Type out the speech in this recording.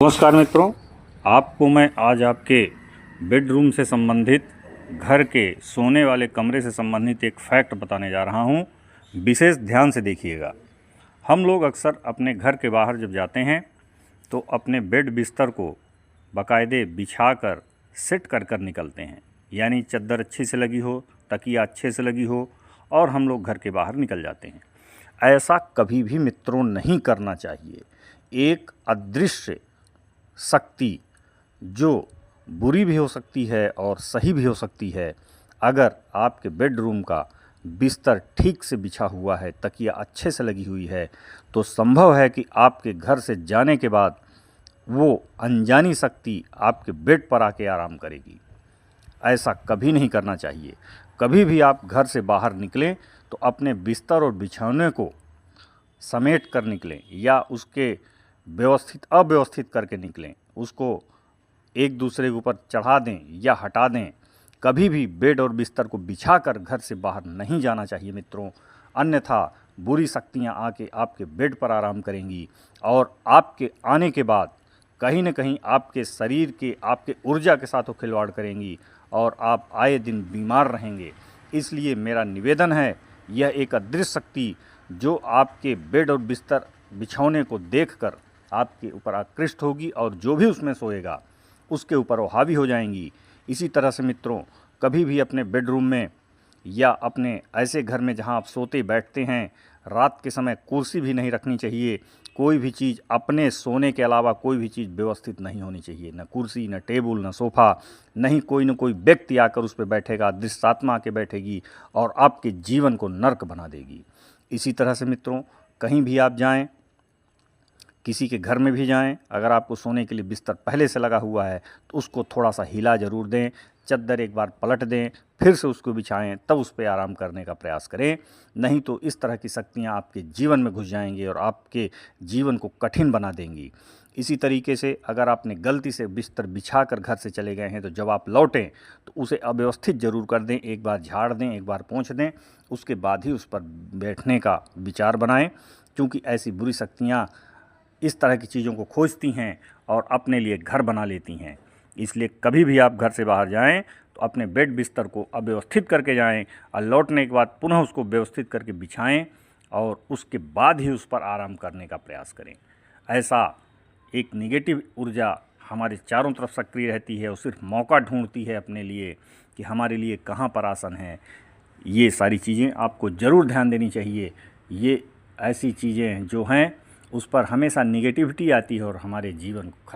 नमस्कार मित्रों, आपको मैं आज आपके बेडरूम से संबंधित, घर के सोने वाले कमरे से संबंधित एक फैक्ट बताने जा रहा हूं। विशेष ध्यान से देखिएगा। हम लोग अक्सर अपने घर के बाहर जब जाते हैं तो अपने बेड बिस्तर को बाकायदे बिछा कर सेट कर कर निकलते हैं, यानी चद्दर अच्छी से लगी हो, तकिया अच्छे से लगी हो और हम लोग घर के बाहर निकल जाते हैं। ऐसा कभी भी मित्रों नहीं करना चाहिए। एक अदृश्य शक्ति जो बुरी भी हो सकती है और सही भी हो सकती है, अगर आपके बेडरूम का बिस्तर ठीक से बिछा हुआ है, तकिया अच्छे से लगी हुई है, तो संभव है कि आपके घर से जाने के बाद वो अनजानी शक्ति आपके बेड पर आके आराम करेगी। ऐसा कभी नहीं करना चाहिए। कभी भी आप घर से बाहर निकलें तो अपने बिस्तर और बिछौने को समेट कर निकलें या उसके अव्यवस्थित करके निकलें। उसको एक दूसरे के ऊपर चढ़ा दें या हटा दें। कभी भी बेड और बिस्तर को बिछा कर घर से बाहर नहीं जाना चाहिए मित्रों, अन्यथा बुरी शक्तियां आके आपके बेड पर आराम करेंगी और आपके आने के बाद कहीं न कहीं आपके शरीर के, आपके ऊर्जा के साथ वो खिलवाड़ करेंगी और आप आए दिन बीमार रहेंगे। इसलिए मेरा निवेदन है, यह एक अदृश्य शक्ति जो आपके बेड और बिस्तर बिछौने को देखकर आपके ऊपर आकृष्ट होगी और जो भी उसमें सोएगा उसके ऊपर वो हावी हो जाएंगी। इसी तरह से मित्रों, कभी भी अपने बेडरूम में या अपने ऐसे घर में जहां आप सोते बैठते हैं, रात के समय कुर्सी भी नहीं रखनी चाहिए। कोई भी चीज़ अपने सोने के अलावा कोई भी चीज़ व्यवस्थित नहीं होनी चाहिए। न कुर्सी, न टेबल, न सोफ़ा, नहीं कोई न कोई व्यक्ति आकर उस पर बैठेगा, दृश्य आत्मा आके बैठेगी और आपके जीवन को नर्क बना देगी। इसी तरह से मित्रों, कहीं भी आप जाएं, किसी के घर में भी जाएं, अगर आपको सोने के लिए बिस्तर पहले से लगा हुआ है तो उसको थोड़ा सा हिला ज़रूर दें, चद्दर एक बार पलट दें, फिर से उसको बिछाएं, तब उस पर आराम करने का प्रयास करें। नहीं तो इस तरह की शक्तियां आपके जीवन में घुस जाएंगी और आपके जीवन को कठिन बना देंगी। इसी तरीके से अगर आपने गलती से बिस्तर बिछा कर घर से चले गए हैं तो जब आप लौटें तो उसे अव्यवस्थित ज़रूर कर दें, एक बार झाड़ दें, एक बार पोंछ दें, उसके बाद ही उस पर बैठने का विचार बनाएं, क्योंकि ऐसी बुरी शक्तियाँ इस तरह की चीज़ों को खोजती हैं और अपने लिए घर बना लेती हैं। इसलिए कभी भी आप घर से बाहर जाएं तो अपने बेड बिस्तर को अव्यवस्थित करके जाएं और लौटने के बाद पुनः उसको व्यवस्थित करके बिछाएं और उसके बाद ही उस पर आराम करने का प्रयास करें। ऐसा एक नेगेटिव ऊर्जा हमारे चारों तरफ सक्रिय रहती है और सिर्फ मौका ढूंढती है अपने लिए कि हमारे लिए कहाँ पर आसन है। ये सारी चीज़ें आपको ज़रूर ध्यान देनी चाहिए। ये ऐसी चीज़ें जो हैं उस पर हमेशा निगेटिविटी आती है और हमारे जीवन को